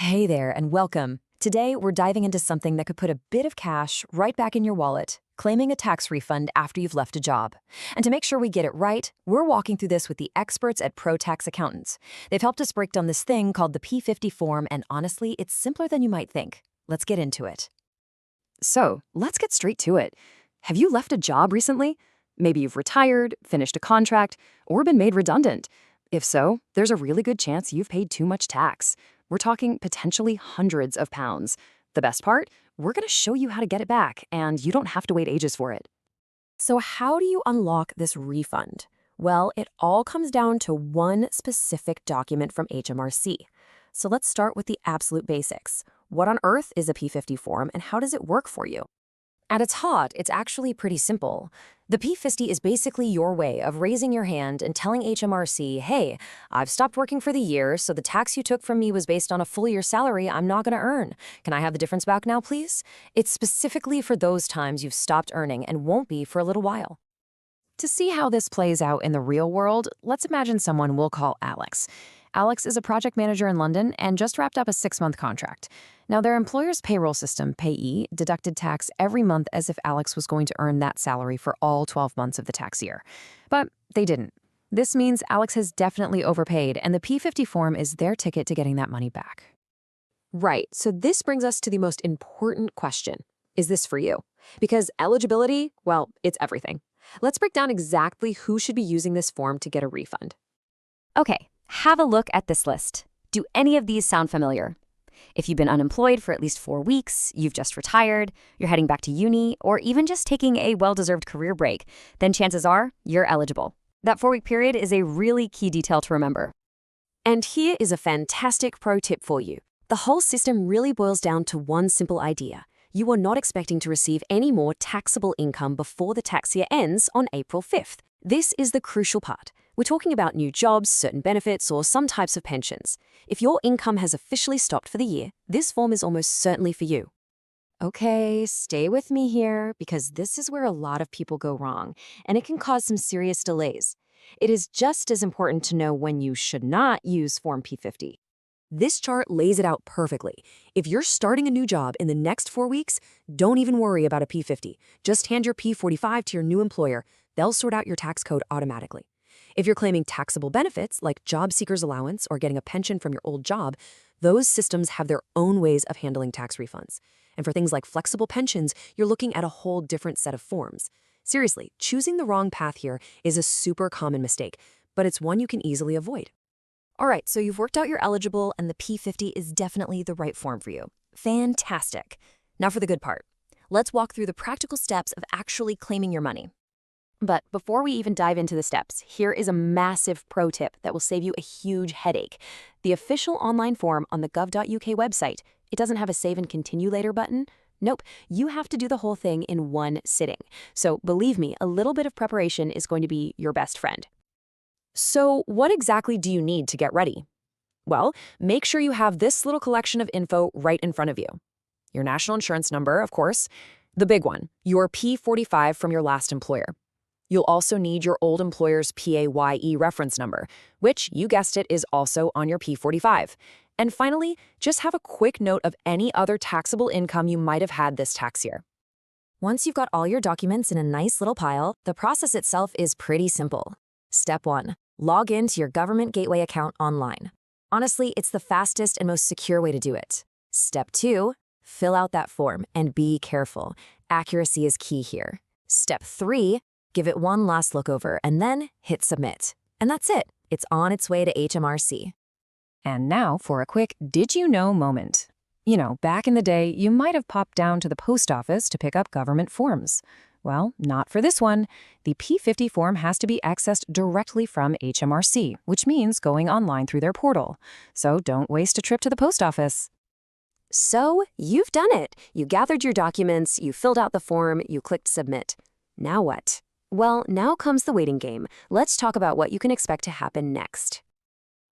Hey there, and welcome. Today, we're diving into something that could put a bit of cash right back in your wallet, claiming a tax refund after you've left a job. And to make sure we get it right, we're walking through this with the experts at Pro Tax Accountants. They've helped us break down this thing called the P50 form, and honestly, it's simpler than you might think. Let's get into it. So, let's get straight to it. Have you left a job recently? Maybe you've retired, finished a contract, or been made redundant. If so, there's a really good chance you've paid too much tax. We're talking potentially hundreds of pounds. The best part? We're going to show you how to get it back, and you don't have to wait ages for it. So how do you unlock this refund? Well, it all comes down to one specific document from HMRC. So let's start with the absolute basics. What on earth is a P50 form, and how does it work for you? At its heart, it's actually pretty simple. The P50 is basically your way of raising your hand and telling HMRC, hey, I've stopped working for the year, so the tax you took from me was based on a full year salary I'm not going to earn. Can I have the difference back now, please? It's specifically for those times you've stopped earning and won't be for a little while. To see how this plays out in the real world, let's imagine someone we'll call Alex. Alex is a project manager in London and just wrapped up a 6-month contract. Now, their employer's payroll system, Payee, deducted tax every month as if Alex was going to earn that salary for all 12 months of the tax year. But they didn't. This means Alex has definitely overpaid, and the P50 form is their ticket to getting that money back. Right, so this brings us to the most important question. Is this for you? Because eligibility, well, it's everything. Let's break down exactly who should be using this form to get a refund. Okay, have a look at this list. Do any of these sound familiar? If you've been unemployed for at least 4 weeks, you've just retired, you're heading back to uni, or even just taking a well-deserved career break, then chances are you're eligible. That 4-week period is a really key detail to remember. And here is a fantastic pro tip for you. The whole system really boils down to one simple idea. You are not expecting to receive any more taxable income before the tax year ends on April 5th. This is the crucial part. We're talking about new jobs, certain benefits, or some types of pensions. If your income has officially stopped for the year, this form is almost certainly for you. Okay, stay with me here, because this is where a lot of people go wrong, and it can cause some serious delays. It is just as important to know when you should not use Form P50. This chart lays it out perfectly. If you're starting a new job in the next 4 weeks, don't even worry about a P50. Just hand your P45 to your new employer. They'll sort out your tax code automatically. If you're claiming taxable benefits like Jobseeker's allowance or getting a pension from your old job, those systems have their own ways of handling tax refunds. And for things like flexible pensions, you're looking at a whole different set of forms. Seriously, choosing the wrong path here is a super common mistake, but it's one you can easily avoid. All right, so you've worked out you're eligible and the P50 is definitely the right form for you. Fantastic. Now for the good part. Let's walk through the practical steps of actually claiming your money. But before we even dive into the steps, here is a massive pro tip that will save you a huge headache. The official online form on the gov.uk website, it doesn't have a save and continue later button. Nope, you have to do the whole thing in one sitting. So believe me, a little bit of preparation is going to be your best friend. So what exactly do you need to get ready? Well, make sure you have this little collection of info right in front of you. Your national insurance number, of course. The big one, your P45 from your last employer. You'll also need your old employer's PAYE reference number, which, you guessed it, is also on your P45. And finally, just have a quick note of any other taxable income you might have had this tax year. Once you've got all your documents in a nice little pile, the process itself is pretty simple. Step 1. Log into your government gateway account online. Honestly, it's the fastest and most secure way to do it. Step 2. Fill out that form and be careful. Accuracy is key here. Step 3. Give it one last look over and then hit submit. And that's it. It's on its way to HMRC. And now for a quick did you know moment. You know, back in the day, you might have popped down to the post office to pick up government forms. Well, not for this one. The P50 form has to be accessed directly from HMRC, which means going online through their portal. So don't waste a trip to the post office. So, you've done it. You gathered your documents, you filled out the form, you clicked submit. Now what? Well, now comes the waiting game. Let's talk about what you can expect to happen next.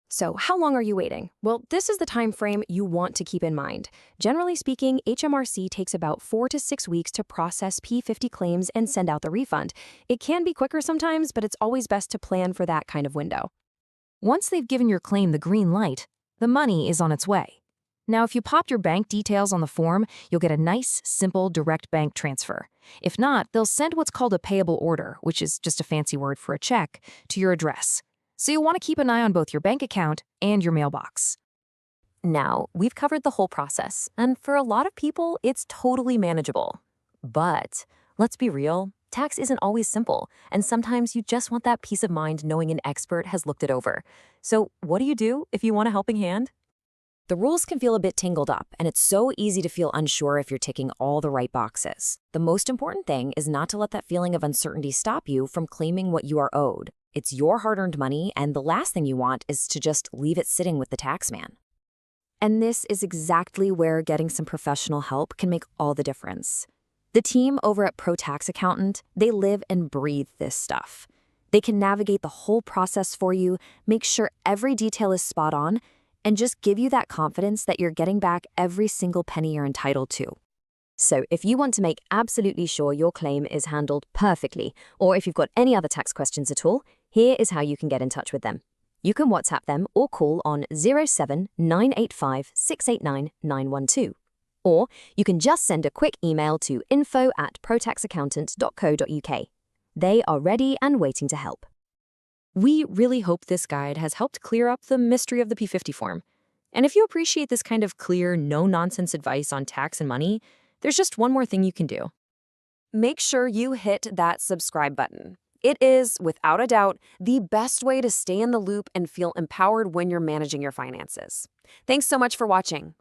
So, how long are you waiting? Well, this is the time frame you want to keep in mind. Generally speaking, HMRC takes about 4 to 6 weeks to process P50 claims and send out the refund. It can be quicker sometimes, but it's always best to plan for that kind of window. Once they've given your claim the green light, the money is on its way. Now, if you popped your bank details on the form, you'll get a nice, simple, direct bank transfer. If not, they'll send what's called a payable order, which is just a fancy word for a check, to your address. So you'll want to keep an eye on both your bank account and your mailbox. Now, we've covered the whole process, and for a lot of people, it's totally manageable. But let's be real, tax isn't always simple, and sometimes you just want that peace of mind knowing an expert has looked it over. So what do you do if you want a helping hand? The rules can feel a bit tangled up, and it's so easy to feel unsure if you're ticking all the right boxes. The most important thing is not to let that feeling of uncertainty stop you from claiming what you are owed. It's your hard-earned money, and the last thing you want is to just leave it sitting with the taxman. And this is exactly where getting some professional help can make all the difference. The team over at Pro Tax Accountant, they live and breathe this stuff. They can navigate the whole process for you, make sure every detail is spot on, and just give you that confidence that you're getting back every single penny you're entitled to. So if you want to make absolutely sure your claim is handled perfectly, or if you've got any other tax questions at all, here is how you can get in touch with them. You can WhatsApp them or call on 07985 689 912. Or you can just send a quick email to info@protaxaccountant.co.uk. They are ready and waiting to help. We really hope this guide has helped clear up the mystery of the P50 form. And if you appreciate this kind of clear, no-nonsense advice on tax and money, there's just one more thing you can do. Make sure you hit that subscribe button. It is, without a doubt, the best way to stay in the loop and feel empowered when you're managing your finances. Thanks so much for watching.